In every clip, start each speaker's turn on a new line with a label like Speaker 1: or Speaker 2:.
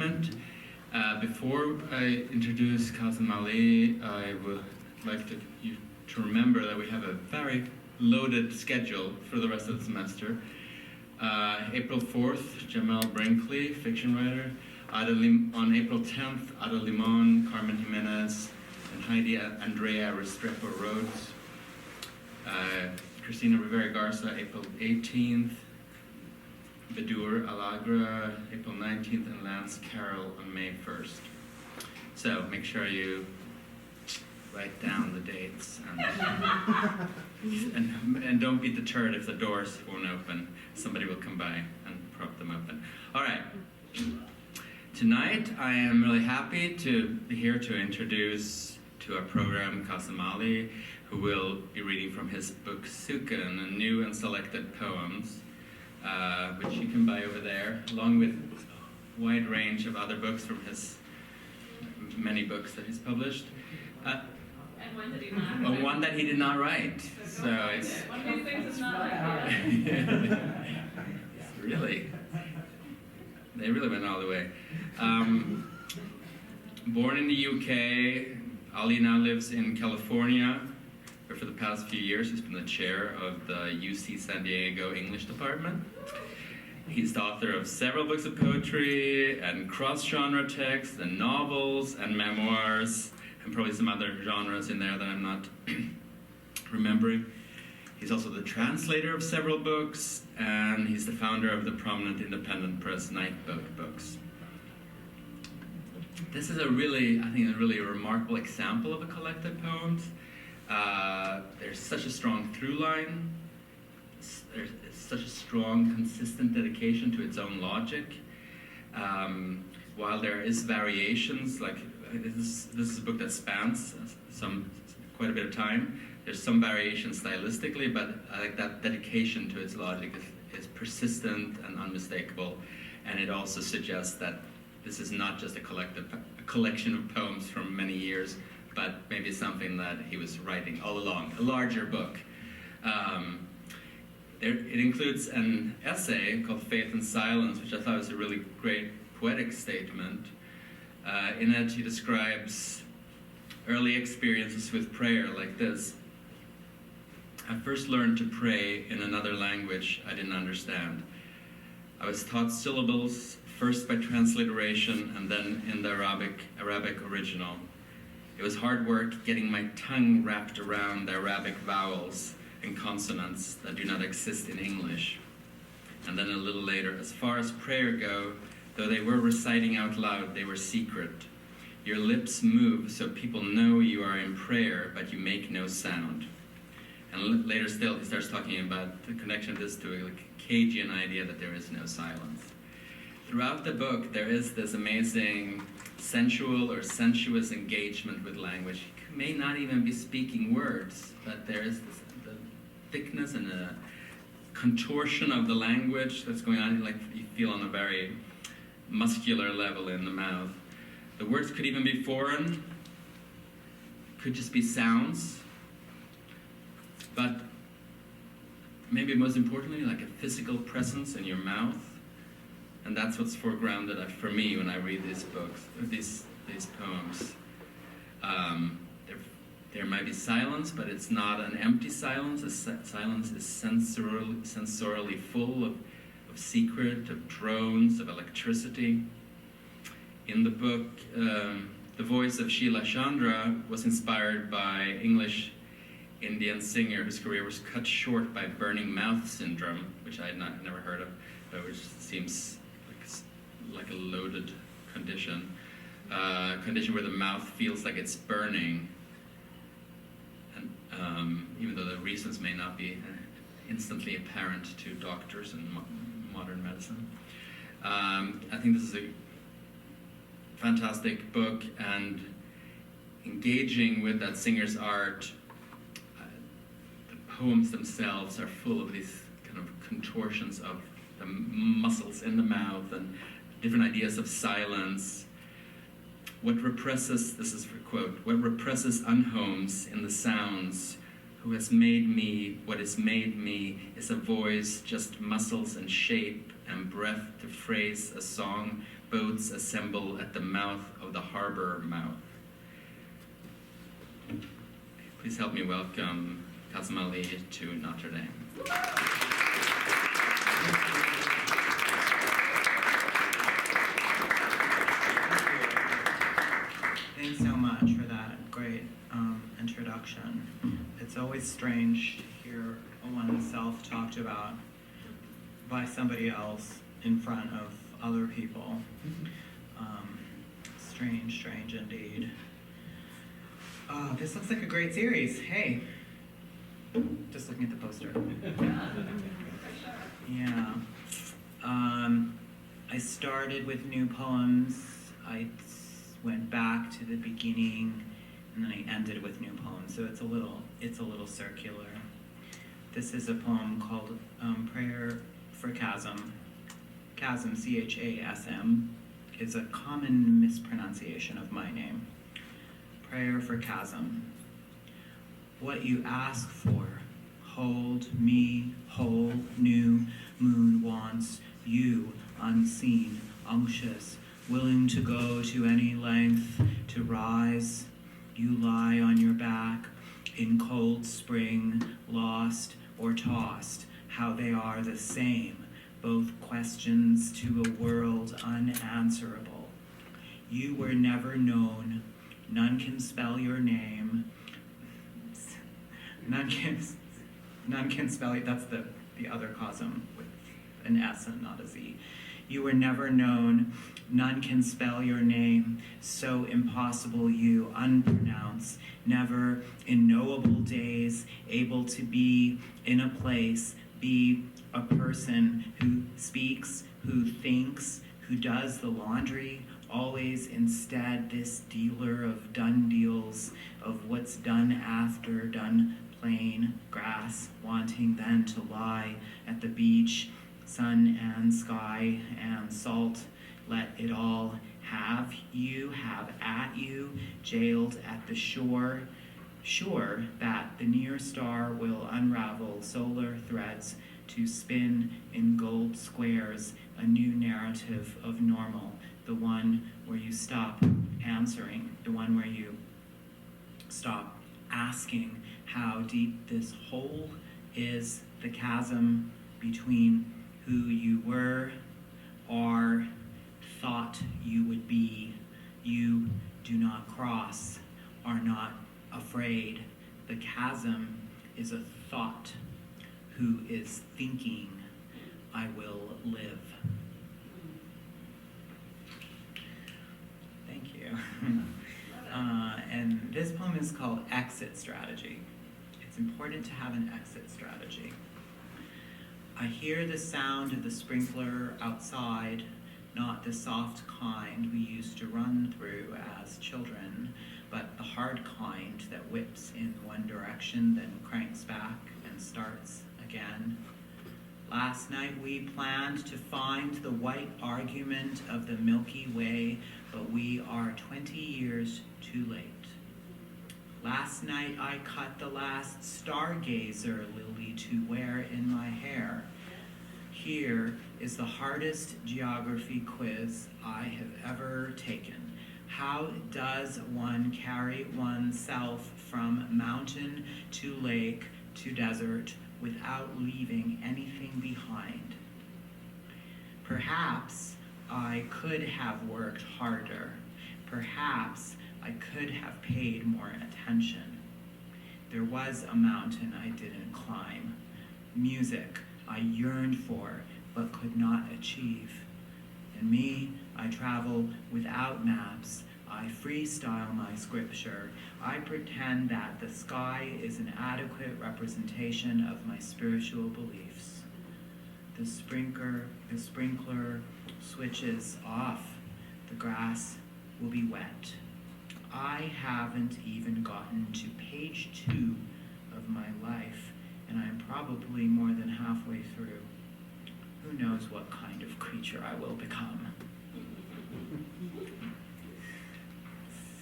Speaker 1: statement. Before I introduce Kazim Ali, I would like you to remember that we have a very loaded schedule for the rest of the semester. April 4th, Jamal Brinkley, fiction writer. On April 10th, Ada Limon, Carmen Jimenez, and Heidi Andrea Restrepo Rhodes. Cristina Rivera Garza, April 18th. Bedur Alagra, April 19th, and Lance Carroll on May 1st. So make sure you write down the dates and don't be deterred if the doors won't open. Somebody will come by and prop them open. All right. Tonight, I am really happy to be here to introduce to our program Kazim Ali, who will be reading from his book Sukan, New and Selected Poems, which you can buy over there, along with a wide range of other books from his many books that he's published.
Speaker 2: And one that he did not write.
Speaker 1: One that he did not write. So it's
Speaker 2: one of these things is not like
Speaker 1: Really? They really went all the way. Born in the UK, Ali now lives in California, where for the past few years he's been the chair of the UC San Diego English department. He's the author of several books of poetry and cross-genre texts and novels and memoirs, and probably some other genres in there that I'm not remembering. He's also the translator of several books, and he's the founder of the prominent independent press Nightboat Books. This is I think a really remarkable example of a collected poems. There's such a strong through line. There's such a strong, consistent dedication to its own logic. While there is variations, like this is a book that spans quite a bit of time. There's some variation stylistically, but I think that dedication to its logic is persistent and unmistakable. And it also suggests that this is not just a collection of poems from many years, but maybe something that he was writing all along, a larger book. It includes an essay called Faith and Silence, which I thought was a really great poetic statement. In it, he describes early experiences with prayer like this. I first learned to pray in another language I didn't understand. I was taught syllables, first by transliteration and then in the Arabic original. It was hard work getting my tongue wrapped around the Arabic vowels and consonants that do not exist in English. And then a little later, as far as prayer go, though they were reciting out loud, they were secret. Your lips move so people know you are in prayer, but you make no sound. And later still, he starts talking about the connection of this to a Cajun idea that there is no silence. Throughout the book, there is this amazing sensual or sensuous engagement with language. He may not even be speaking words, but there is the thickness and a contortion of the language that's going on, like you feel on a very muscular level in the mouth. The words could even be foreign, could just be sounds, but maybe most importantly, like a physical presence in your mouth. And that's what's foregrounded for me when I read these books, these poems. There might be silence, but it's not an empty silence. Silence is sensorially full of secret, of drones, of electricity. In the book, The Voice of Sheila Chandra was inspired by English Indian singer whose career was cut short by burning mouth syndrome, which I had never heard of, but which seems like a loaded condition. Condition where the mouth feels like it's burning, and even though the reasons may not be instantly apparent to doctors in modern medicine. I think this is a fantastic book, and engaging with that singer's art, the poems themselves are full of these kind of contortions of the muscles in the mouth and different ideas of silence. What represses, this is for quote, what represses unhomes in the sounds, who has made me, what is made me, is a voice, just muscles and shape and breath to phrase a song, boats assemble at the mouth of the harbor mouth. Please help me welcome Kazim Ali to Notre Dame.
Speaker 3: Thanks so much for that great introduction. It's always strange to hear oneself talked about by somebody else in front of other people. Strange indeed. This looks like a great series. Hey, just looking at the poster. Yeah. I started with new poems. I went back to the beginning, and then I ended with new poems. So it's a little circular. This is a poem called Prayer for Kazim. Kazim, C-H-A-S-M, is a common mispronunciation of my name. Prayer for Kazim. What you ask for, hold me whole, new moon wants you unseen, unctuous, willing to go to any length to rise. You lie on your back in cold spring, lost or tossed, how they are the same, both questions to a world unanswerable. You were never known, none can spell your name, none can spell it, that's the other Kazim with an S and not a Z. You were never known, none can spell your name, so impossible you unpronounce, never in knowable days able to be in a place, be a person who speaks, who thinks, who does the laundry, always instead this dealer of done deals, of what's done after, done plain grass, wanting then to lie at the beach, sun and sky and salt, let it all have at you, jailed at the shore, sure that the near star will unravel solar threads to spin in gold squares a new narrative of normal, the one where you stop answering, the one where you stop asking how deep this hole is, the chasm between who you were, are, thought you would be, you do not cross, are not afraid. The chasm is a thought who is thinking, I will live. Thank you. And this poem is called Exit Strategy. It's important to have an exit strategy. I hear the sound of the sprinkler outside, not the soft kind we used to run through as children, but the hard kind that whips in one direction, then cranks back and starts again. Last night we planned to find the white argument of the Milky Way, but we are 20 years too late. Last night I cut the last stargazer lily to wear in my hair. Here is the hardest geography quiz I have ever taken. How does one carry oneself from mountain to lake to desert without leaving anything behind? Perhaps I could have worked harder. Perhaps I could have paid more attention. There was a mountain I didn't climb. Music I yearned for but could not achieve. And me, I travel without maps. I freestyle my scripture. I pretend that the sky is an adequate representation of my spiritual beliefs. The sprinkler switches off. The grass will be wet. I haven't even gotten to page 2 of my life, and I'm probably more than halfway through. Who knows what kind of creature I will become?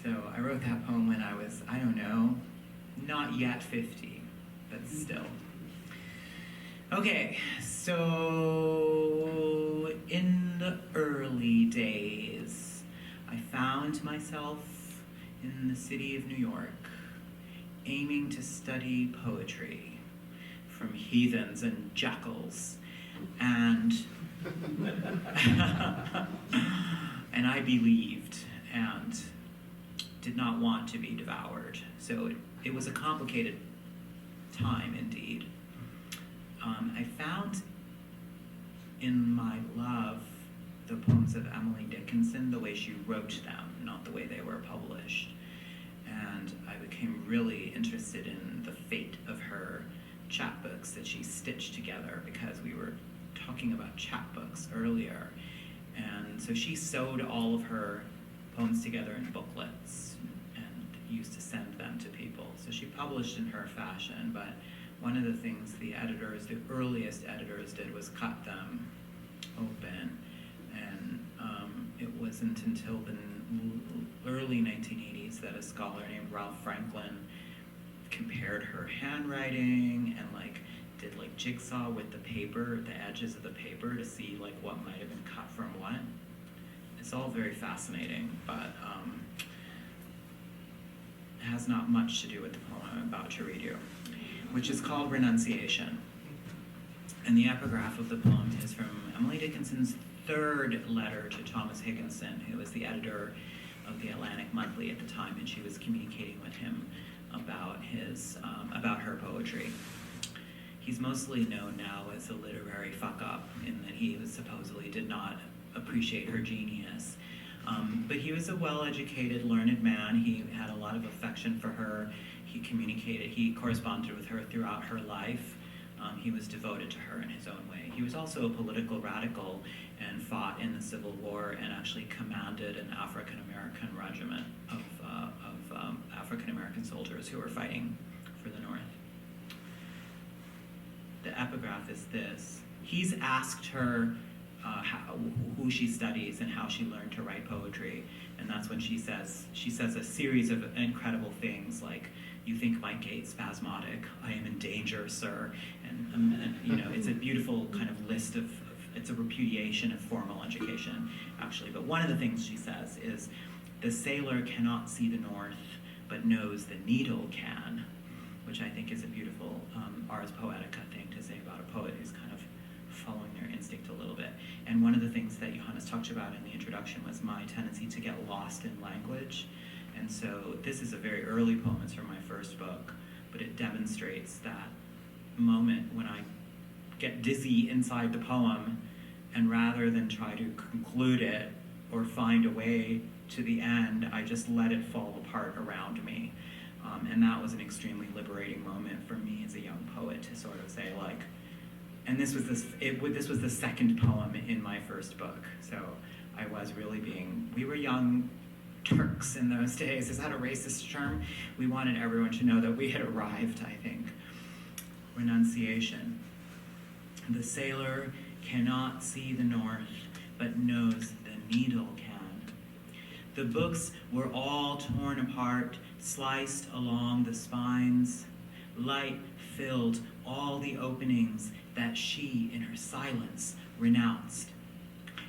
Speaker 3: So I wrote that poem when I was, I don't know, not yet 50, but still. Okay, so in the early days, I found myself in the city of New York, aiming to study poetry from heathens and jackals, and and I believed and did not want to be devoured. So it was a complicated time indeed. I found in my love the poems of Emily Dickinson, the way she wrote them, not the way they were published. And I became really interested in the fate of her chapbooks that she stitched together, because we were talking about chapbooks earlier. And so she sewed all of her poems together in booklets and used to send them to people. So she published in her fashion, but one of the things the editors, the earliest editors, did was cut them open. And it wasn't until the early 1980s that a scholar named Ralph Franklin compared her handwriting and did jigsaw with the paper, the edges of the paper, to see what might have been cut from what. It's all very fascinating, but it has not much to do with the poem I'm about to read you, which is called Renunciation. And the epigraph of the poem is from Emily Dickinson's third letter to Thomas Higginson, who was the editor of the Atlantic Monthly at the time, and she was communicating with him about her poetry. He's mostly known now as a literary fuck-up, in that he supposedly did not appreciate her genius. But he was a well-educated, learned man. He had a lot of affection for her. He corresponded with her throughout her life. He was devoted to her in his own way. He was also a political radical and fought in the Civil War and actually commanded an African-American regiment of African-American soldiers who were fighting for the North. The epigraph is this. He's asked her who she studies and how she learned to write poetry, and that's when she says a series of incredible things like, "You think my gait spasmodic? I am in danger, sir." And it's a beautiful kind of list of it's a repudiation of formal education, actually. But one of the things she says is, "The sailor cannot see the north, but knows the needle can," which I think is a beautiful ars poetica thing to say about a poet who's kind of following their instinct a little bit. And one of the things that Johannes talked about in the introduction was my tendency to get lost in language. And so this is a very early poem. It's from my first book, but it demonstrates that moment when I get dizzy inside the poem, and rather than try to conclude it or find a way to the end, I just let it fall apart around me. And that was an extremely liberating moment for me as a young poet, to sort of say and this was the second poem in my first book. So I was really we were young Turks in those days. Is that a racist term? We wanted everyone to know that we had arrived, I think. Renunciation. The sailor cannot see the north, but knows the needle can. The books were all torn apart, sliced along the spines. Light filled all the openings that she, in her silence, renounced.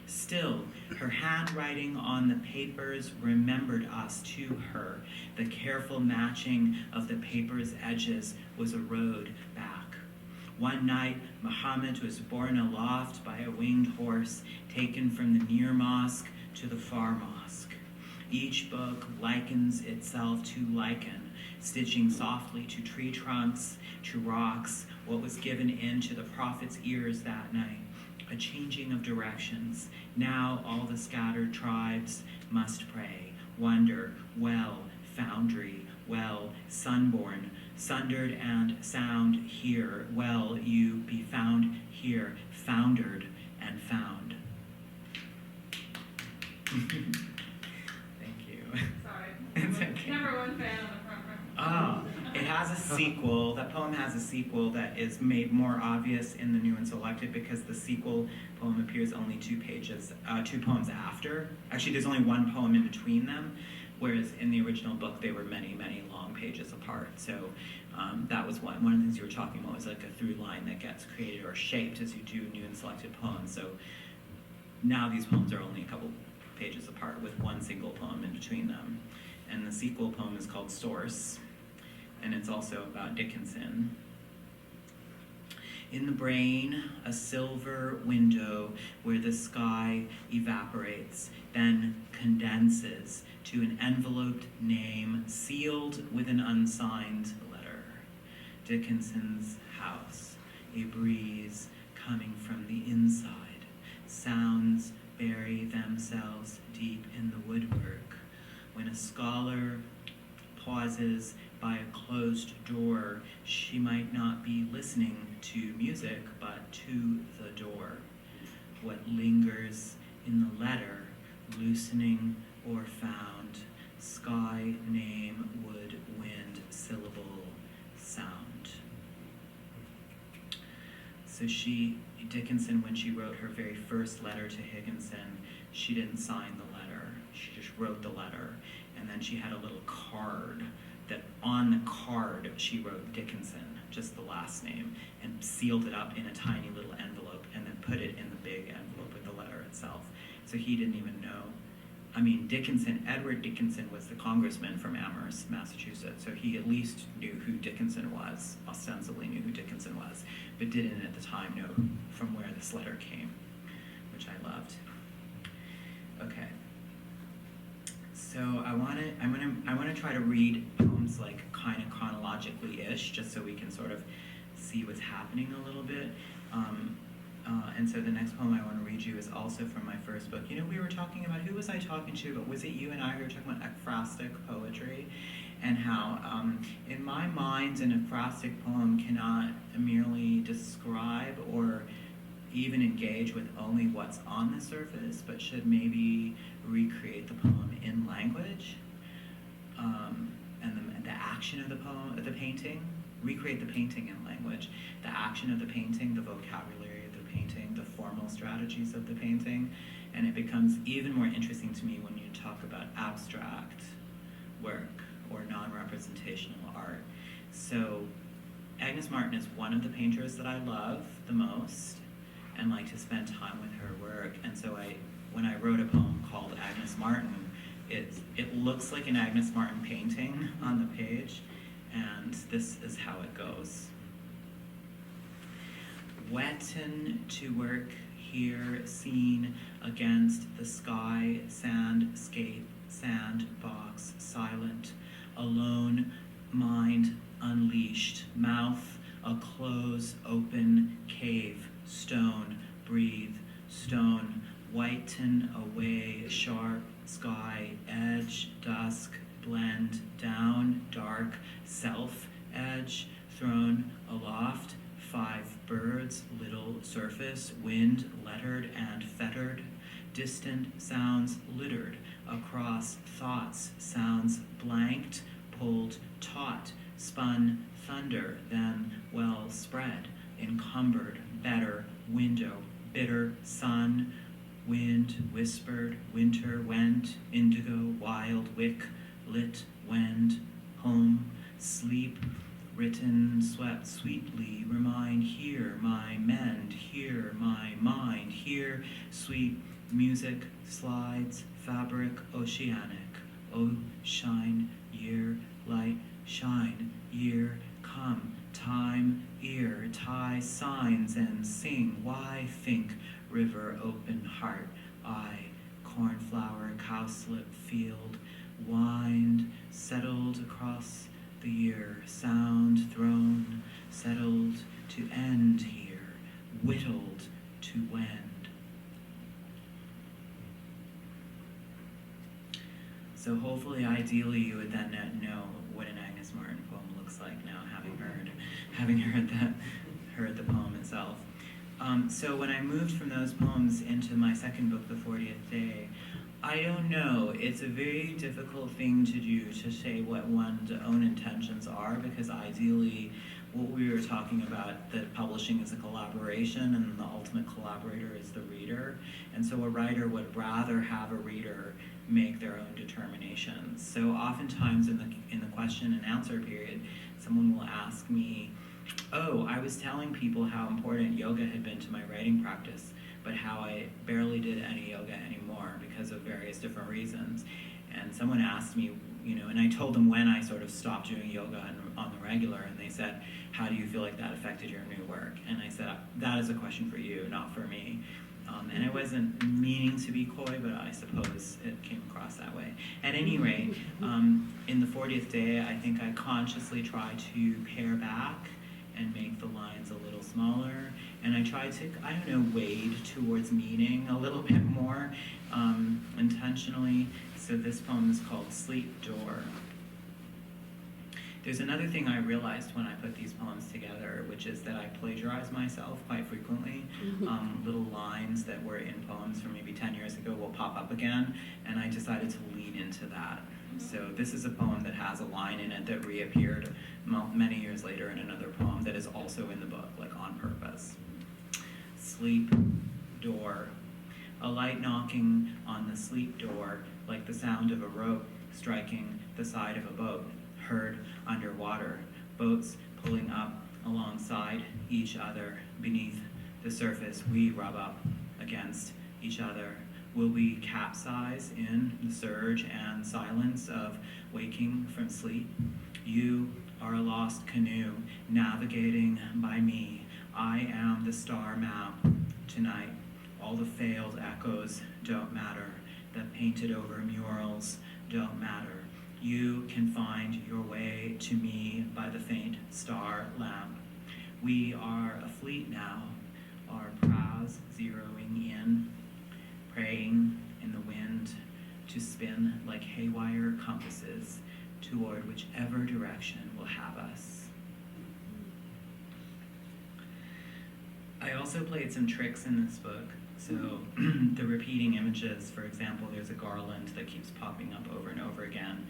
Speaker 3: Still, her handwriting on the papers remembered us to her. The careful matching of the paper's edges was a road back. One night, Muhammad was borne aloft by a winged horse, taken from the near mosque to the far mosque. Each book likens itself to lichen, stitching softly to tree trunks, to rocks, what was given into the prophet's ears that night. A changing of directions. Now all the scattered tribes must pray, wonder, well, foundry, well, sunborn, sundered and sound here, well, you be found here, foundered and found. Thank you.
Speaker 2: Sorry.
Speaker 3: It's okay.
Speaker 2: Number one fan on the front row.
Speaker 3: Oh, it has a sequel. That poem has a sequel that is made more obvious in the New and Selected, because the sequel poem appears only two poems after. Actually, there's only one poem in between them, whereas in the original book they were many, many long pages apart. So that was one of the things you were talking about, was like a through line that gets created or shaped as you do New and Selected poems. So now these poems are only a couple pages apart with one single poem in between them. And the sequel poem is called Source, and it's also about Dickinson. In the brain, a silver window where the sky evaporates, then condenses to an enveloped name sealed with an unsigned letter. Dickinson's house, a breeze coming from the inside. Sounds bury themselves deep in the woodwork. When a scholar pauses by a closed door, she might not be listening to music, but to the door. What lingers in the letter, loosening or found, sky, name, wood, wind, syllable, sound. So Dickinson, when she wrote her very first letter to Higginson, she didn't sign the letter. She just wrote the letter. And then she had a little card that on the card she wrote Dickinson, just the last name, and sealed it up in a tiny little envelope and then put it in the big envelope with the letter itself. So he didn't even know. I mean, Edward Dickinson was the congressman from Amherst, Massachusetts, so he at least knew who Dickinson was, ostensibly knew who Dickinson was, but didn't at the time know from where this letter came, which I loved. Okay. So I want to try to read poems like kind of chronologically-ish, just so we can sort of see what's happening a little bit. And so the next poem I want to read you is also from my first book. You know, we were talking about, who was I talking to? But was it you and I who were talking about ekphrastic poetry? And how, in my mind, an ekphrastic poem cannot merely describe or even engage with only what's on the surface, but should maybe recreate the poem in language, and the action of the poem, of the painting, recreate the painting in language, the action of the painting, the vocabulary of the painting, the formal strategies of the painting, and it becomes even more interesting to me when you talk about abstract work or non-representational art. So Agnes Martin is one of the painters that I love the most and like to spend time with her work. And so when I wrote a poem called Agnes Martin, it looks like an Agnes Martin painting on the page, and this is how it goes. Wetten to work here, seen against the sky, sandscape, sandbox, silent, alone, mind unleashed, mouth a close, open cave, stone, breathe, stone, whiten away, sharp, sky, edge, dusk, blend, down, dark, self, edge, thrown aloft, 5 birds, little surface, wind, lettered and fettered, distant sounds littered, across thoughts, sounds blanked, pulled, taut, spun, thunder, then well spread, encumbered, better, window, bitter, sun, wind, whispered, winter, went, indigo, wild, wick, lit, wend, home, sleep, written, swept sweetly, remind, here, my mend, here, my mind, here, sweet music, slides, fabric, oceanic, oh, shine, year, light, shine, year, come, time, ear, tie, signs, and sing, why, think, river, open, heart, eye, cornflower, cowslip, field, wind, settled across the year, sound, thrown, settled to end here, whittled to wend. So hopefully, ideally, you would then know what an Agnes Martin poem looks like now, having heard the poem itself. So when I moved from those poems into my second book, The 40th Day, I don't know. It's a very difficult thing to do, to say what one's own intentions are, because ideally, what we were talking about, that publishing is a collaboration and the ultimate collaborator is the reader. And so a writer would rather have a reader make their own determinations. So oftentimes in the question and answer period, someone will ask me, oh, I was telling people how important yoga had been to my writing practice, but how I barely did any yoga anymore because of various different reasons. And someone asked me, and I told them when I sort of stopped doing yoga on the regular, and they said, how do you feel like that affected your new work? And I said, that is a question for you, not for me. And I wasn't meaning to be coy, but I suppose it came across that way. At any rate, in the 40th day, I think I consciously tried to pare back and make the lines a little smaller. And I tried to, wade towards meaning a little bit more intentionally. So this poem is called Sleep Door. There's another thing I realized when I put these poems together, which is that I plagiarize myself quite frequently. Little lines that were in poems from maybe 10 years ago will pop up again, and I decided to lean into that. So this is a poem that has a line in it that reappeared many years later in another poem that is also in the book, like on purpose. Sleep door. A light knocking on the sleep door, like the sound of a rope striking the side of a boat, heard underwater, boats pulling up alongside each other. Beneath the surface, we rub up against each other. Will we capsize in the surge and silence of waking from sleep? You are a lost canoe navigating by me. I am the star map tonight. All the failed echoes don't matter. The painted over murals don't matter. You can find your way to me by the faint star lamp. We are a fleet now, our prows zeroing in, praying in the wind to spin like haywire compasses toward whichever direction will have us. I also played some tricks in this book. So the repeating images, for example, there's a garland that keeps popping up over and over again.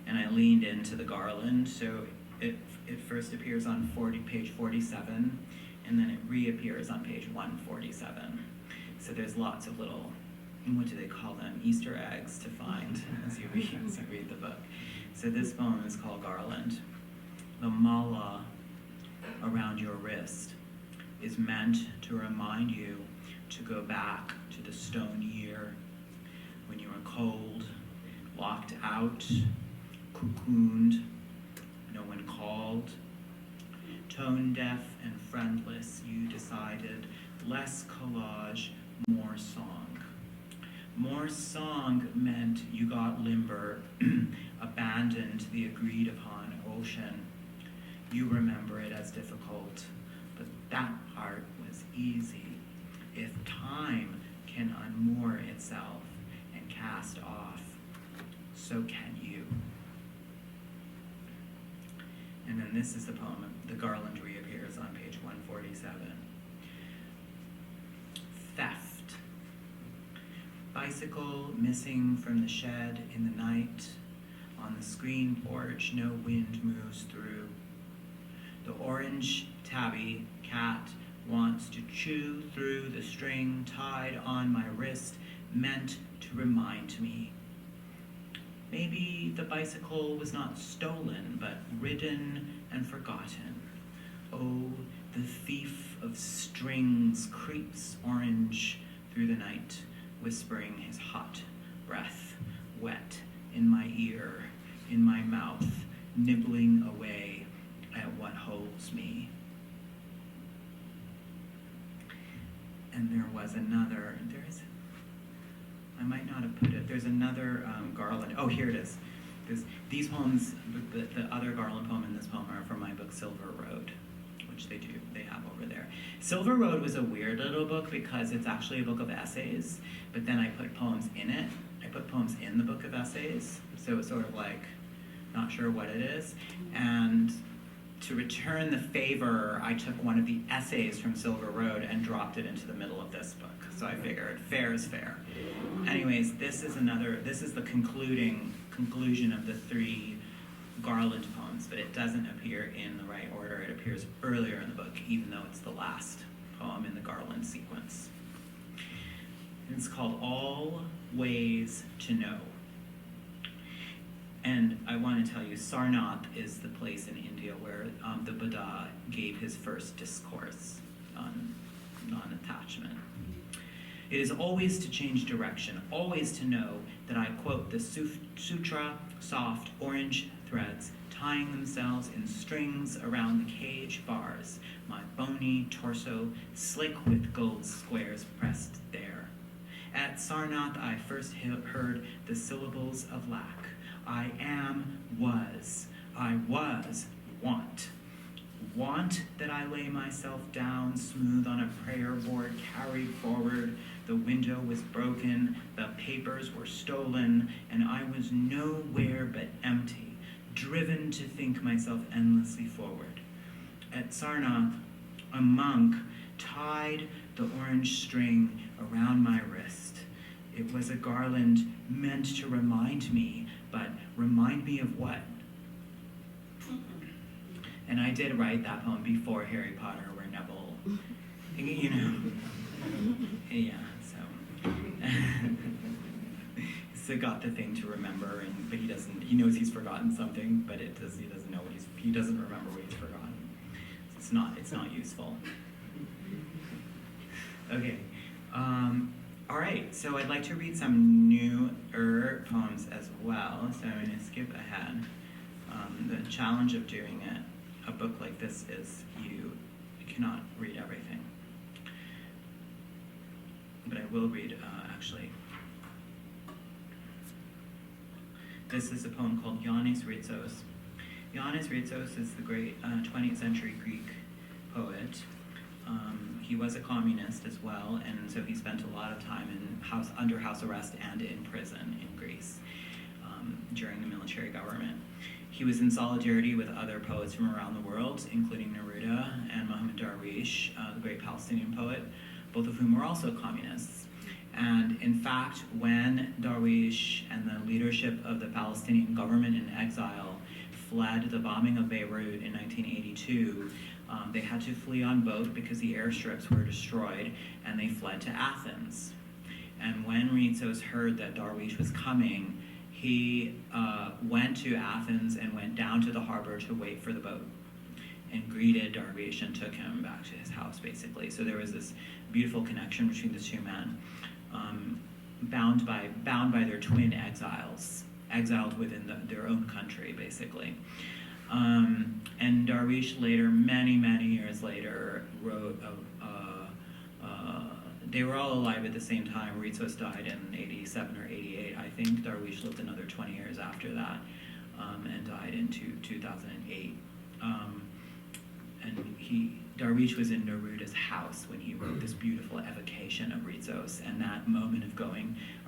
Speaker 3: And I leaned into the garland, so it first appears on page 47, and then it reappears on page 147. So there's lots of little, what do they call them, Easter eggs to find as you read the book. So this poem is called Garland. The mala around your wrist is meant to remind you to go back to the stone year when you were cold, locked out, cocooned, no one called. Tone deaf and friendless, you decided less collage, more song. More song meant you got limber, abandoned the agreed upon ocean. You remember it as difficult, but that part was easy. If time can unmoor itself and cast off, so can you. And then this is the poem. The garland reappears on page 147. Theft. Bicycle missing from the shed in the night. On the screen porch, no wind moves through. The orange tabby cat wants to chew through the string tied on my wrist, meant to remind me. Maybe the bicycle was not stolen, but ridden and forgotten. Oh, the thief of strings creeps orange through the night, whispering his hot breath, wet in my ear, in my mouth, nibbling away at what holds me. And there was another, I might not have put it, there's another garland. Oh, here it is. These poems, the other garland poem and this poem are from my book Silver Road, which they have over there. Silver Road was a weird little book because it's actually a book of essays, but then I put poems in it. I put poems in the book of essays, so it's sort of like, not sure what it is. And to return the favor, I took one of the essays from Silver Road and dropped it into the middle of this book. So I figured fair is fair. Anyways, this is the conclusion of the 3 garland poems, but it doesn't appear in the right order. It appears earlier in the book, even though it's the last poem in the garland sequence. It's called All Ways to Know. And I want to tell you, Sarnath is the place in India where the Buddha gave his first discourse on non-attachment. It is always to change direction, always to know that I quote the sutra, soft orange threads tying themselves in strings around the cage bars, my bony torso slick with gold squares pressed there. At Sarnath I first heard the syllables of lack. I am, was. I was, want. Want that I lay myself down smooth on a prayer board carried forward. The window was broken, the papers were stolen, and I was nowhere but empty, driven to think myself endlessly forward. At Sarnath, a monk tied the orange string around my wrist. It was a garland meant to remind me, but remind me of what? And I did write that poem before Harry Potter, where Neville, you know, yeah, so. So got the thing to remember, but he knows he's forgotten something, but he doesn't know he doesn't remember what he's forgotten. So it's not useful. Okay, all right, so I'd like to read some newer poems as well, so I'm gonna skip ahead. The challenge of doing a book like this is you cannot read everything. But I will read, actually. This is a poem called Yannis Ritsos. Yannis Ritsos is the great 20th century Greek poet. He was a communist as well, and so he spent a lot of time under house arrest and in prison in Greece during the military government. He was in solidarity with other poets from around the world, including Neruda and Mohammad Darwish, the great Palestinian poet, both of whom were also communists. And in fact, when Darwish and the leadership of the Palestinian government in exile fled the bombing of Beirut in 1982, they had to flee on boat because the airstrips were destroyed, and they fled to Athens. And when Ritsos heard that Darwish was coming, he went to Athens and went down to the harbor to wait for the boat and greeted Darwish and took him back to his house, basically. So there was this beautiful connection between the two men, bound by their twin exiles, exiled within their own country, basically. And Darwish later, many years later, wrote they were all alive at the same time. Ritsos died in 87 or 88, I think. Darwish lived another 20 years after that, and died in 2008. And Darwish was in Neruda's house when he wrote this beautiful evocation of Ritsos and that moment of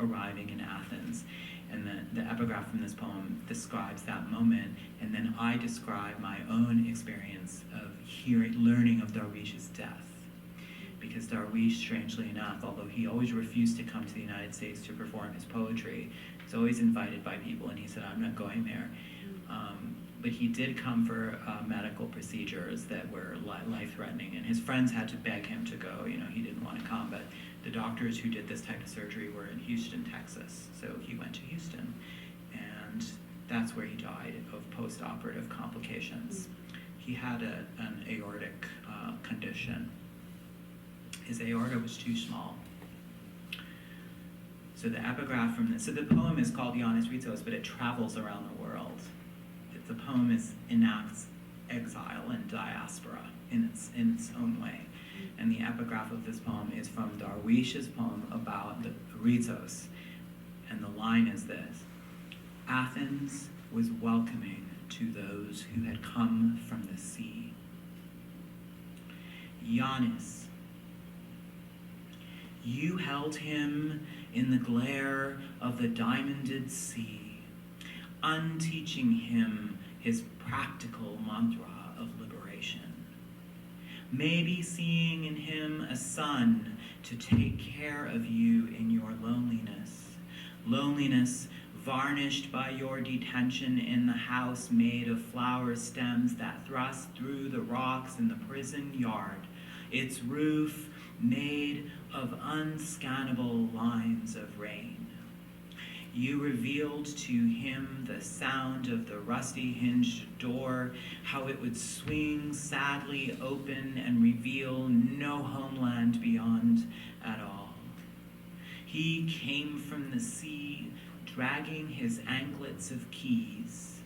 Speaker 3: arriving in Athens. And the epigraph from this poem describes that moment, and then I describe my own experience of learning of Darwish's death. Because Darwish, strangely enough, although he always refused to come to the United States to perform his poetry, was always invited by people, and he said, I'm not going there. But he did come for medical procedures that were life-threatening, and his friends had to beg him to go. He didn't want to come, but the doctors who did this type of surgery were in Houston, Texas, so he went to Houston, and that's where he died of post-operative complications. He had an aortic condition. His aorta was too small. So the epigraph from this, so the poem is called Yannis Ritsos, but it travels around the world. The poem enacts exile and diaspora in its own way. And the epigraph of this poem is from Darwish's poem about the Ritsos. And the line is this: Athens was welcoming to those who had come from the sea. Yannis, you held him in the glare of the diamonded sea, unteaching him his practical mantra of liberation. Maybe seeing in him a son to take care of you in your loneliness varnished by your detention in the house made of flower stems that thrust through the rocks in the prison yard, its roof made of unscannable lines of rain. You revealed to him the sound of the rusty hinged door, how it would swing sadly open and reveal no homeland beyond at all. He came from the sea, dragging his anklets of keys.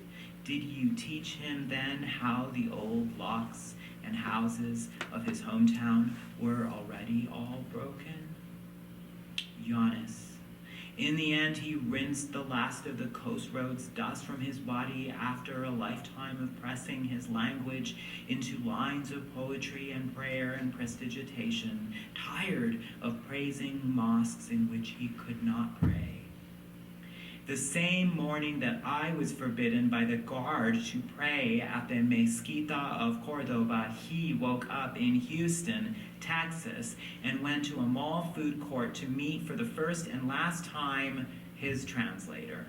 Speaker 3: Did you teach him then how the old locks and houses of his hometown were already all broken? Giannis. In the end, he rinsed the last of the coast road's dust from his body after a lifetime of pressing his language into lines of poetry and prayer and prestidigitation, tired of praising mosques in which he could not pray. The same morning that I was forbidden by the guard to pray at the Mezquita of Cordoba, he woke up in Houston, Texas, and went to a mall food court to meet for the first and last time his translator.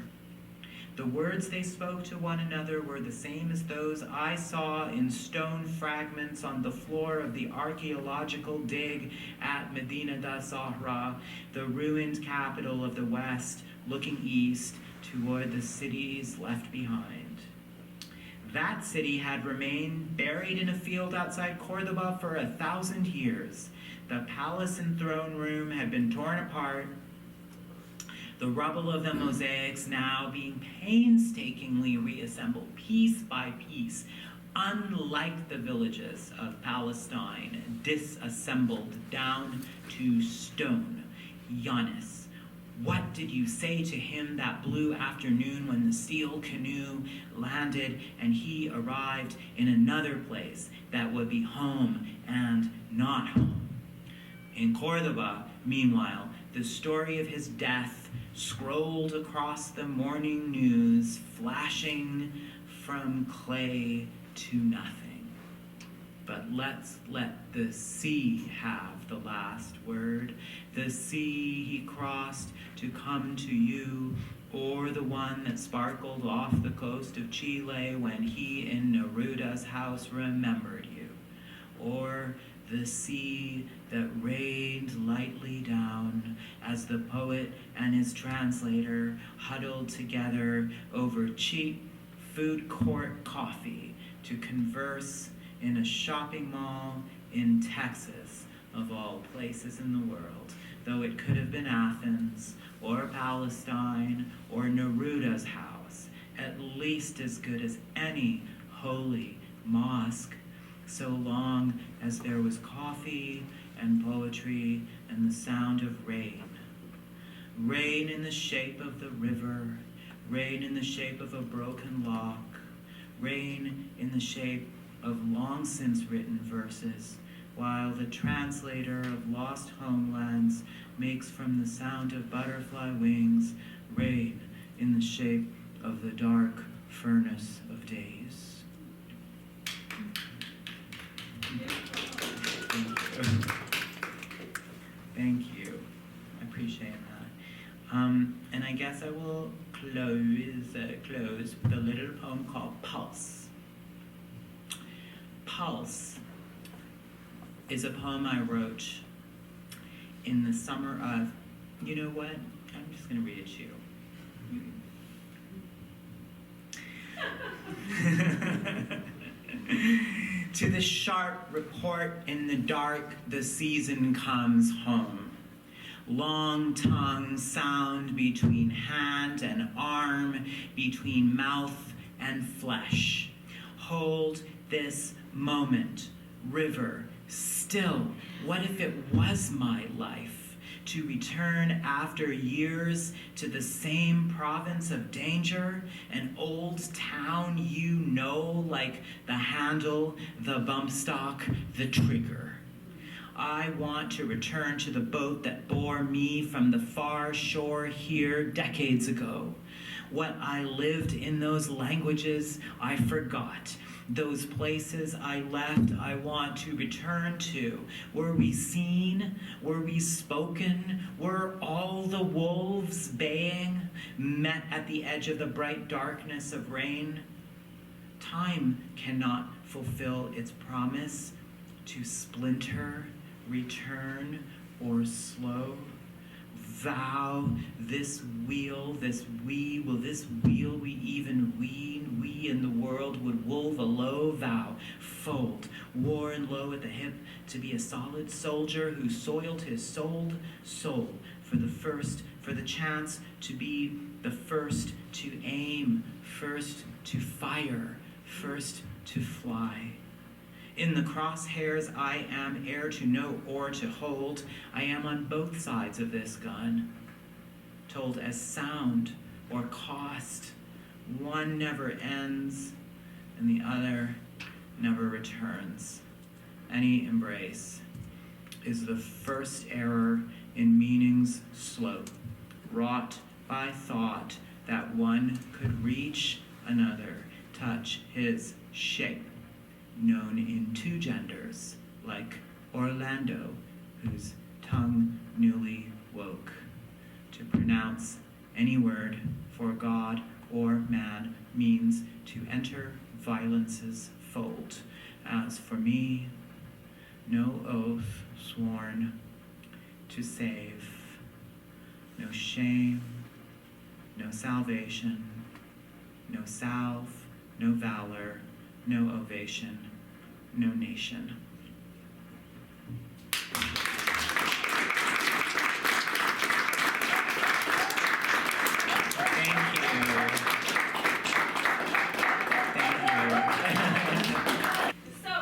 Speaker 3: The words they spoke to one another were the same as those I saw in stone fragments on the floor of the archaeological dig at Medina da Zahra, the ruined capital of the West, looking east toward the cities left behind. That city had remained buried in a field outside Cordoba for 1,000 years. The palace and throne room had been torn apart, the rubble of the mosaics now being painstakingly reassembled piece by piece, unlike the villages of Palestine, disassembled down to stone. Giannis, what did you say to him that blue afternoon when the steel canoe landed and he arrived in another place that would be home and not home? In Cordoba, meanwhile, the story of his death scrolled across the morning news, flashing from clay to nothing. But let's let the sea have the last word. The sea he crossed to come to you, or the one that sparkled off the coast of Chile when he in Neruda's house remembered you, or the sea that rained lightly down as the poet and his translator huddled together over cheap food court coffee to converse in a shopping mall in Texas, of all places in the world, though it could have been Athens or Palestine or Neruda's house, at least as good as any holy mosque, so long as there was coffee and poetry and the sound of rain. Rain in the shape of the river, rain in the shape of a broken lock, rain in the shape of long since written verses, while the translator of lost homelands makes from the sound of butterfly wings rain in the shape of the dark furnace of days. Thank you. I appreciate that. And I guess I will close with a little poem called Pulse. Pulse is a poem I wrote in the summer of, you know what? I'm just going to read it to you. To the sharp report in the dark, the season comes home. Long tongue sound between hand and arm, between mouth and flesh. Hold this moment, river, still, what if it was my life? To return after years to the same province of danger, an old town you know like the handle, the bump stock, the trigger. I want to return to the boat that bore me from the far shore here decades ago. What I lived in those languages, I forgot. Those places I left, I want to return to. Were we seen? Were we spoken? Were all the wolves baying, met at the edge of the bright darkness of rain? Time cannot fulfill its promise to splinter, return, or slow. Vow this wheel we even wean, we in the world would wolve a low vow, fold, worn low at the hip, to be a solid soldier who soiled his soul, for the chance to be the first to aim, first to fire, first to fly. In the crosshairs I am heir to no or to hold. I am on both sides of this gun, told as sound or cost. One never ends, and the other never returns. Any embrace is the first error in meaning's slope, wrought by thought that one could reach another, touch his shape, known in two genders, like Orlando, whose tongue newly woke. To pronounce any word for God or man means to enter violence's fold. As for me, no oath sworn to save, no shame, no salvation, no salve, no valor, no ovation, no nation. Thank you.
Speaker 2: So,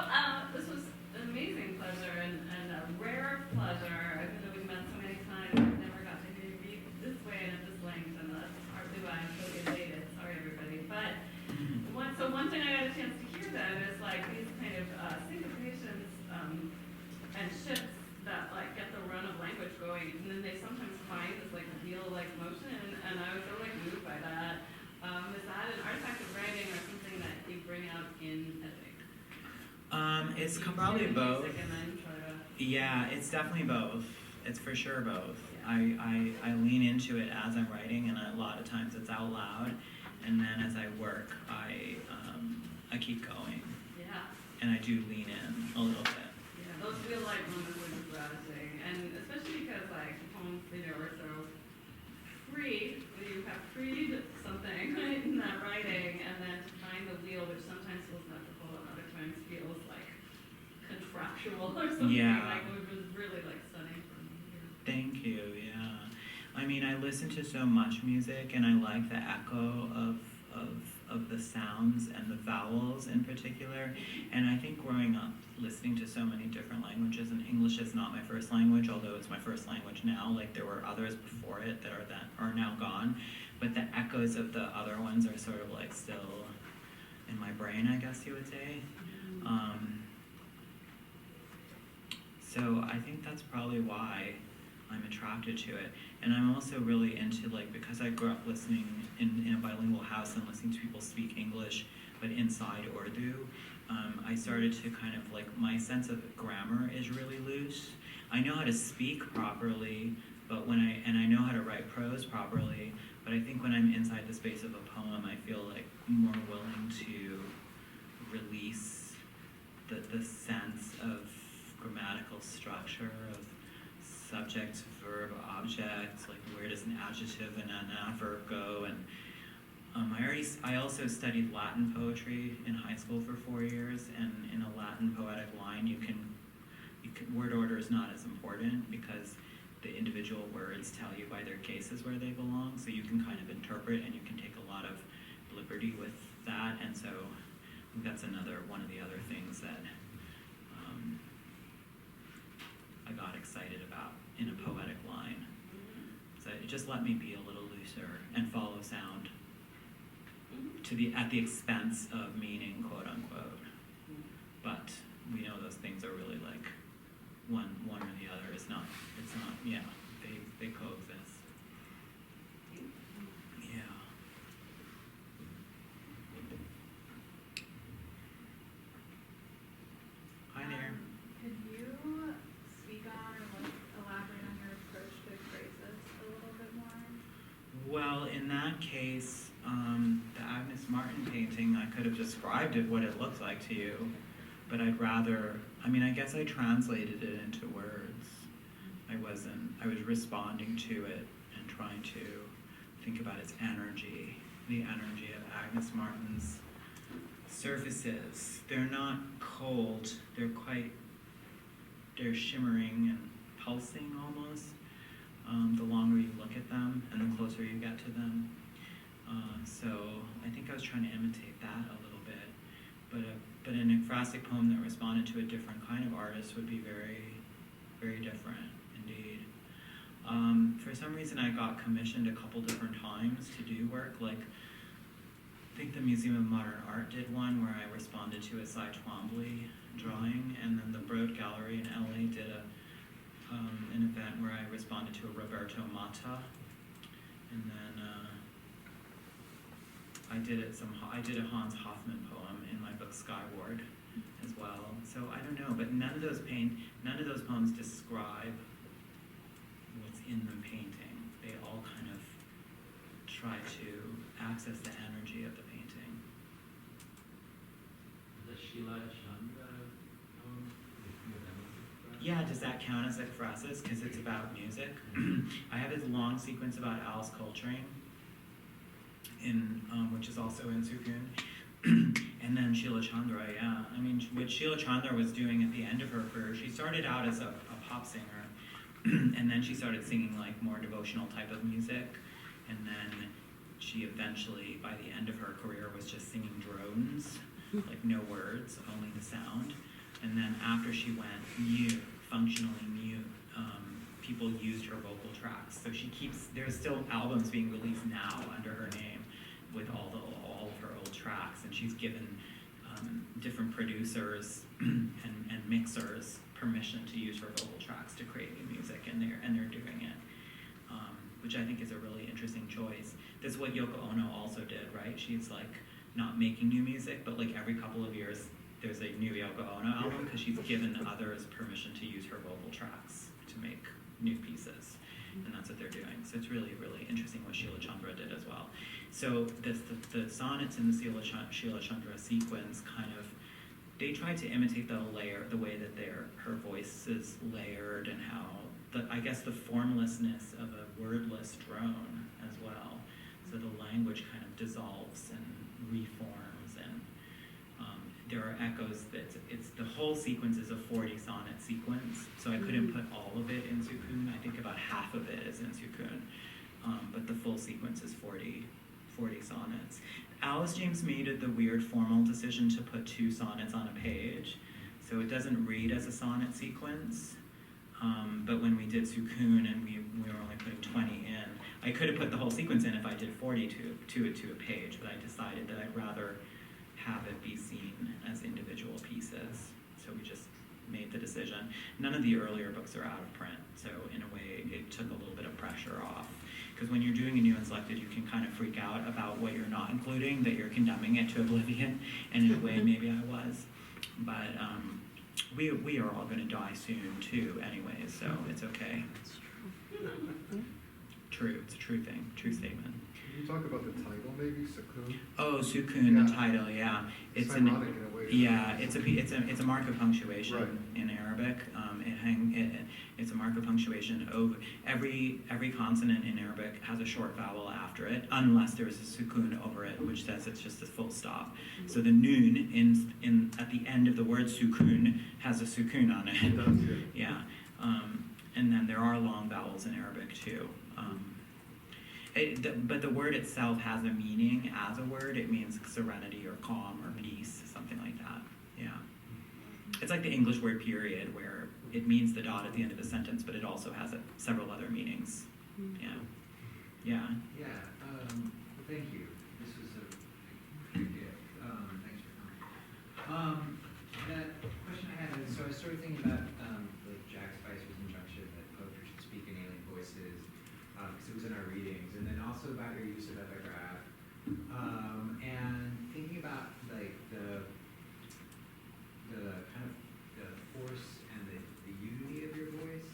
Speaker 2: this was an amazing pleasure and a rare pleasure. Even though we've met so many times, I've never got to hear you read this way and at this length, and that's partly why I'm so elated. Sorry, everybody. But one thing I got a chance to hear then is like these kind of syncopations and shifts that like get the run of language going, and then they sometimes find this like wheel-like motion, and I was so like moved by that. Is that an artifact of writing or something that you bring out in editing?
Speaker 3: It's probably both.
Speaker 2: And then try to...
Speaker 3: Yeah, it's definitely both. It's for sure both.
Speaker 2: Yeah.
Speaker 3: I lean into it as I'm writing, and a lot of times it's out loud, and then as I work, I keep going.
Speaker 2: Yeah.
Speaker 3: And I do lean in a little bit.
Speaker 2: Yeah, those wheel-like moments are just ravishing, and especially because like poems, are so free. You have freed something right, in that writing, and then to find the wheel, which sometimes feels difficult and other times feels like contractual or something.
Speaker 3: Yeah.
Speaker 2: Like it was really like stunning for me.
Speaker 3: Thank you, yeah. I mean, I listen to so much music, and I like the echo of the sounds and the vowels in particular. And I think growing up listening to so many different languages, and English is not my first language, although it's my first language now. Like there were others before it that are now gone, but the echoes of the other ones are sort of like still in my brain, I guess you would say. So I think that's probably why I'm attracted to it. And I'm also really into, like, because I grew up listening in a bilingual house and listening to people speak English, but inside Urdu, I started to kind of, like, my sense of grammar is really loose. I know how to speak properly, but I know how to write prose properly, but I think when I'm inside the space of a poem, I feel, like, more willing to release the sense of grammatical structure, of subject, verb, object, like where does an adjective and an adverb go, and I also studied Latin poetry in high school for 4 years, and in a Latin poetic line, you can word order is not as important because the individual words tell you by their cases where they belong, so you can kind of interpret and you can take a lot of liberty with that, and so I think that's one of the other things that I got excited about in a poetic line. So it just let me be a little looser and follow sound at the expense of meaning, quote unquote. But we know those things are really like one or the other is not. It's not. Yeah, they coexist. Yeah. Hi there.
Speaker 4: Could you speak on or elaborate on your approach to phrases a little bit more?
Speaker 3: Well, in that case, the Agnes Martin painting, I could have described what it looked like to you, but I guess I translated it into words. I was responding to it and trying to think about its energy, the energy of Agnes Martin's surfaces. They're not cold, they're shimmering and pulsing almost. the longer you look at them and the closer you get to them. So I think I was trying to imitate that a little bit, but an ekphrastic poem that responded to a different kind of artist would be very, very different indeed. For some reason I got commissioned a couple different times to do work, like I think the Museum of Modern Art did one where I responded to a Cy Twombly drawing, and then the Broad Gallery in LA did an event where I responded to a Roberto Matta, and then I did a Hans Hofmann poem in my book Skyward as well. So I don't know, but none of those poems describe what's in the painting. They all kind of try to access the energy of the painting.
Speaker 5: The Sheila Chandra poem?
Speaker 3: Yeah, does that count as ekphrasis because it's about music? I have this long sequence about Alice Coltrane, which is also in Sukun. And then Sheila Chandra, yeah. I mean, what Sheila Chandra was doing at the end of her career, she started out as a pop singer, and then she started singing like more devotional type of music, and then she eventually, by the end of her career, was just singing drones, like no words, only the sound. And then after she went mute, functionally mute, people used her vocal tracks. So there's still albums being released now under her name with all of her old tracks, and she's given different producers and mixers permission to use her vocal tracks to create new music, and they're doing it, which I think is a really interesting choice. That's what Yoko Ono also did, right? She's like not making new music, but like every couple of years there's a new Yoko Ono album because she's given others permission to use her vocal tracks to make new pieces, and that's what they're doing. So it's really, really interesting what Sheila Chandra did as well. So the sonnets in the Sheila Chandra sequence kind of, they tried to imitate the way that her voice is layered, and how I guess the formlessness of a wordless drone as well. So the language kind of dissolves and reforms, and there are echoes that the whole sequence is a 40 sonnet sequence. So I couldn't put all of it in Sukun. I think about half of it is in Sukun, but the full sequence is 40 sonnets. Alice James made the weird formal decision to put 2 sonnets on a page, so it doesn't read as a sonnet sequence. But when we did Sukun and we were only putting 20 in, I could have put the whole sequence in if I did 40 to a page, but I decided that I'd rather have it be seen as individual pieces. So we just made the decision. None of the earlier books are out of print, so in a way it took a little bit of pressure off. Because when you're doing a new and selected, you can kind of freak out about what you're not including, that you're condemning it to oblivion, and in a way maybe I was. But we are all going to die soon too anyway, so it's okay. True, it's a true thing, true statement.
Speaker 6: Can you talk about the title maybe, Sukun?
Speaker 3: Oh, Sukun,
Speaker 6: Yeah.
Speaker 3: the title, yeah.
Speaker 6: It's ironic in a way.
Speaker 3: Yeah, it's a mark of punctuation
Speaker 6: Right.
Speaker 3: in Arabic. It's a mark of punctuation. Every consonant in Arabic has a short vowel after it, unless there is a sukun over it, which says it's just a full stop. So the nun in at the end of the word sukun has a sukun on it.
Speaker 6: It does,
Speaker 3: Yeah. And then there are long vowels in Arabic too. But the word itself has a meaning as a word. It means serenity or calm or peace, something like that. Yeah. It's like the English word period, where it means the dot at the end of a sentence, but it also has several other meanings. Yeah. Yeah.
Speaker 5: Yeah, thank you. This was a good gift. Thanks for coming. That question I had is, so I started thinking about like Jack Spicer's injunction that poetry should speak in alien voices, because it was in our readings, and then also about your use of epigraph, and thinking about like the kind of the force and the unity of your voice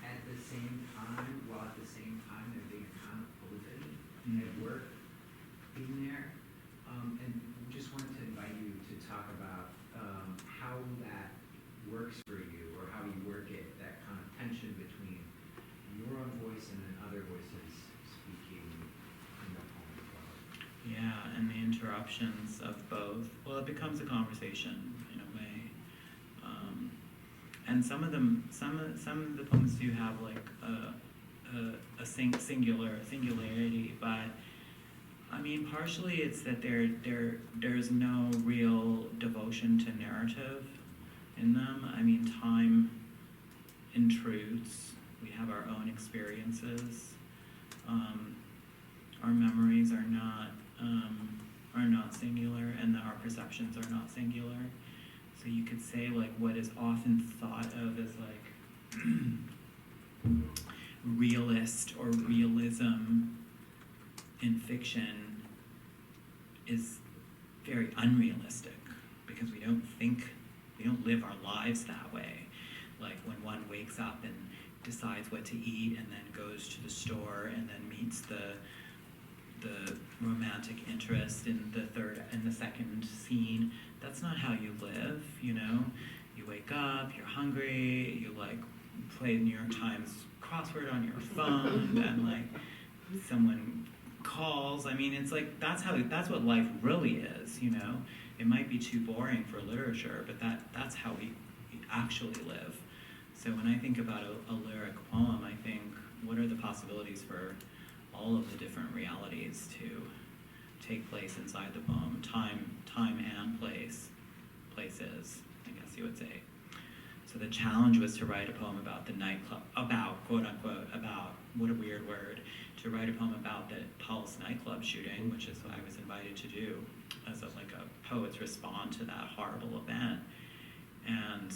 Speaker 5: at the same time, while at the same time there being a kind of poetry at work being there. And just wanted to invite you to talk about how that works for you, or how you work it, that kind of tension between your own voice and then other voices speaking in the poem as well.
Speaker 3: Yeah, and the interruptions of both. Well, it becomes a conversation in a way. And some of the poems do have like singularity, but I mean, partially it's that there's no real devotion to narrative in them. I mean, time intrudes. We have our own experiences. Our memories are not singular, and our perceptions are not singular. So you could say, like, what is often thought of as like realist or realism in fiction is very unrealistic, because we don't live our lives that way. Like when one wakes up and decides what to eat and then goes to the store and then meets the romantic interest in the second scene, that's not how you live, you know? You wake up, you're hungry, you like play the New York Times crossword on your phone, and like someone calls. I mean, it's like that's what life really is, you know? It might be too boring for literature, but that's how we actually live. So when I think about a lyric poem, I think, what are the possibilities for all of the different realities to take place inside the poem? Time and places, I guess you would say. So the challenge was to write a poem about the nightclub, quote unquote, what a weird word, to write a poem about the Pulse nightclub shooting, which is what I was invited to do as a poet's response to that horrible event. And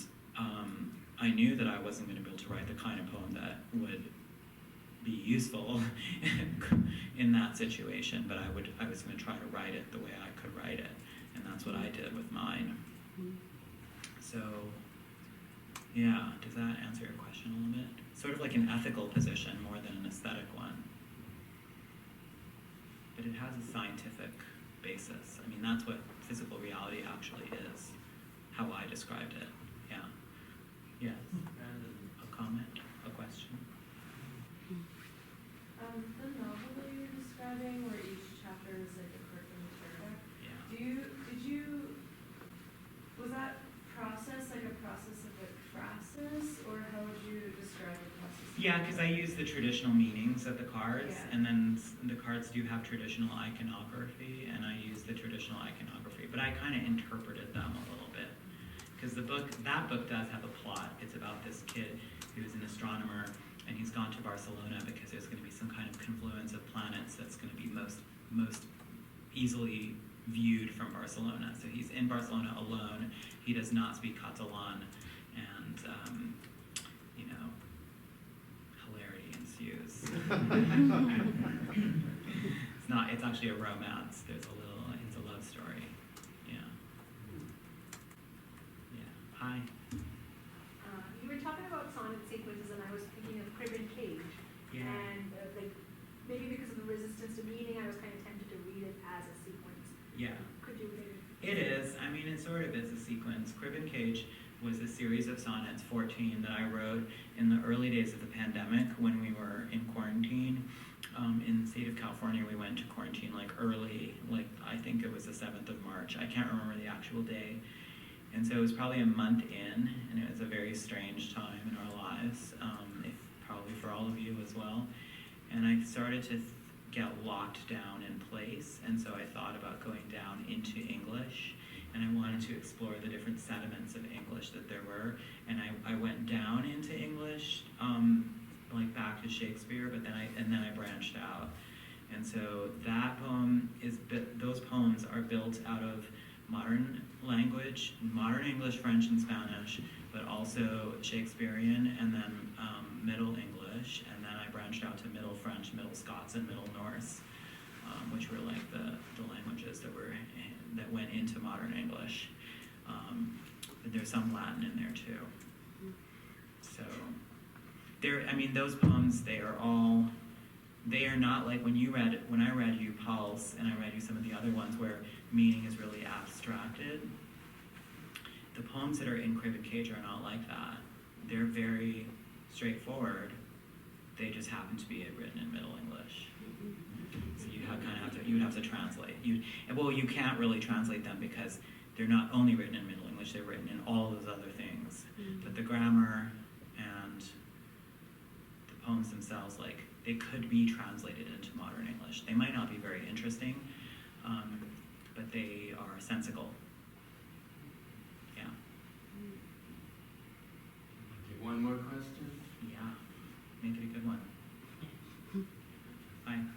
Speaker 3: I knew that I wasn't going to be able to write the kind of poem that would be useful in that situation, but I was going to try to write it the way I could write it, and that's what I did with mine. So, yeah, does that answer your question a little bit? Sort of like an ethical position more than an aesthetic one. But it has a scientific basis. I mean, that's what physical reality actually is, how I described it. Yeah. Yes. A comment? A question?
Speaker 7: The novel that you were describing, where each chapter is like a curriculum paragraph,
Speaker 3: Yeah.
Speaker 7: was that process like a process of like phrases, or how would you describe the process?
Speaker 3: Yeah, because I use the traditional meanings of the cards,
Speaker 7: Yeah.
Speaker 3: and then the cards do have traditional iconography, and I use the traditional iconography, but I kind of interpreted them a little bit. Because that book does have a plot. It's about this kid who's an astronomer, and he's gone to Barcelona because there's going to be some kind of confluence of planets that's going to be most easily viewed from Barcelona. So he's in Barcelona alone. He does not speak Catalan, and hilarity ensues. It's actually a romance. It's a love story. Yeah. Hi.
Speaker 8: You were talking about sonnet sequences, and I was thinking of Crib and Cage.
Speaker 3: Yeah.
Speaker 8: And maybe because of the resistance to meaning, I was kind of tempted to read it as a sequence.
Speaker 3: Yeah.
Speaker 8: Could you maybe?
Speaker 3: It is. I mean, it sort of is a sequence. Crib and Cage was a series of sonnets, 14, that I wrote in the early days of the pandemic when we were in quarantine. In the state of California, we went to quarantine early, I think it was the 7th of March. I can't remember the actual day. And so it was probably a month in, and it was a very strange time in our lives, probably for all of you as well. And I started to get locked down in place, and so I thought about going down into English, and I wanted to explore the different sediments of English that there were. And I went down into English, back to Shakespeare, but then I branched out. And so that poem those poems are built out of modern language, modern English, French, and Spanish, but also Shakespearean, and then Middle English, and then I branched out to Middle French, Middle Scots, and Middle Norse, which were the languages that went into modern English. There's some Latin in there too. So those poems, they are not like when I read you Pulse, and I read you some of the other ones where meaning is really abstracted. The poems that are in Crib and Cage are not like that. They're very straightforward. They just happen to be written in Middle English. So you would have to translate. You can't really translate them because they're not only written in Middle English, they're written in all those other things. But the grammar and the poems themselves, like, they could be translated into modern English. They might not be very interesting, but they are sensical. Yeah.
Speaker 1: Okay, one more question?
Speaker 3: Yeah. Make it a good one. Fine.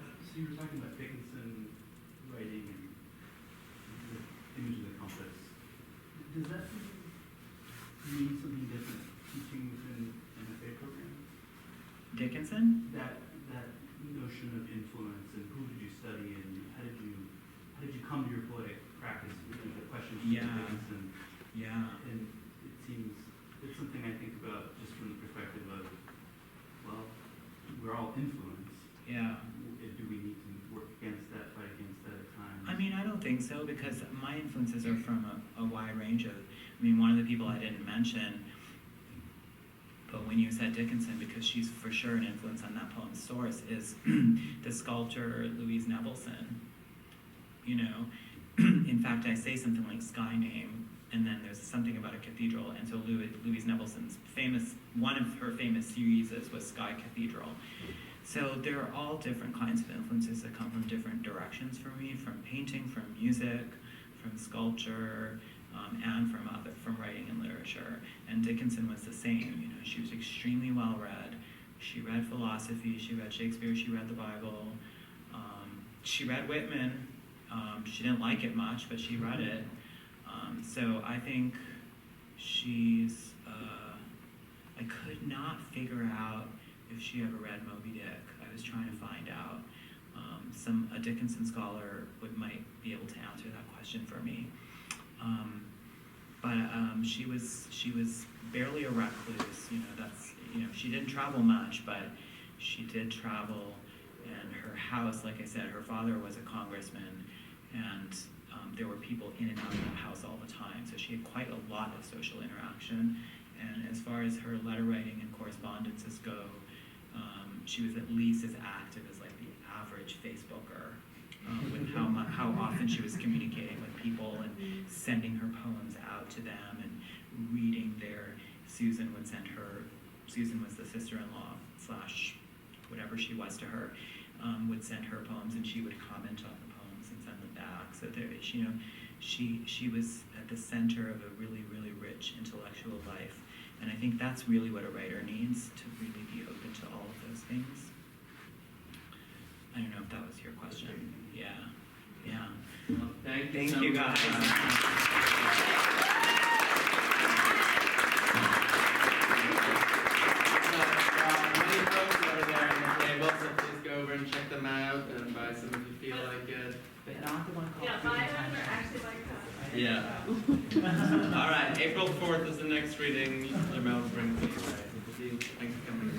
Speaker 9: So you were talking about Dickinson writing and the image of the compass. Does that mean something different teaching within MFA programs?
Speaker 3: Dickinson?
Speaker 9: That notion of influence and who did you study and how did you come to your poetic practice? The question of
Speaker 3: Yeah.
Speaker 9: Dickinson.
Speaker 3: Yeah.
Speaker 9: And it seems it's something I think about just from the perspective of, well, we're all influenced.
Speaker 3: Yeah.
Speaker 9: Do we need to work against that, fight against that at times?
Speaker 3: I mean, I don't think so, because my influences are from a wide range of, I mean, one of the people I didn't mention, but when you said Dickinson, because she's for sure an influence on that poem's source, is the sculptor Louise Nevelson. You know, in fact, I say something like sky name, and then there's something about a cathedral, and so Louise Nevelson's one of her famous series was Sky Cathedral. So there are all different kinds of influences that come from different directions for me, from painting, from music, from sculpture, and from writing and literature. And Dickinson was the same. You know, she was extremely well read. She read philosophy. She read Shakespeare. She read the Bible. She read Whitman. She didn't like it much, but she read it. So I think she's. I could not figure out if she ever read Moby Dick. I was trying to find out. A Dickinson scholar might be able to answer that question for me. But she was barely a recluse. She didn't travel much, but she did travel. And her house, like I said, her father was a congressman, and there were people in and out of that house all the time. So she had quite a lot of social interaction. And as far as her letter writing and correspondences go, she was at least as active as like the average Facebooker, with how often she was communicating with people and sending her poems out to them and reading their. Susan was the sister-in-law / whatever she was to her, would send her poems, and she would comment on the poems and send them back. So there, she was at the center of a really, really rich intellectual life. And I think that's really what a writer needs, to really be open to all of those things. I don't know if that was your question. Yeah. Yeah.
Speaker 1: Well, thank
Speaker 3: Thank
Speaker 1: so
Speaker 3: you,
Speaker 1: much.
Speaker 3: guys.
Speaker 1: Many folks over there on the table, so please go over and check them out and buy some if you feel like it.
Speaker 3: But not the one called
Speaker 2: Yeah, my ones are actually like that.
Speaker 1: Yeah. All right, April 4th is the next reading. Your mail brings. Thanks for coming.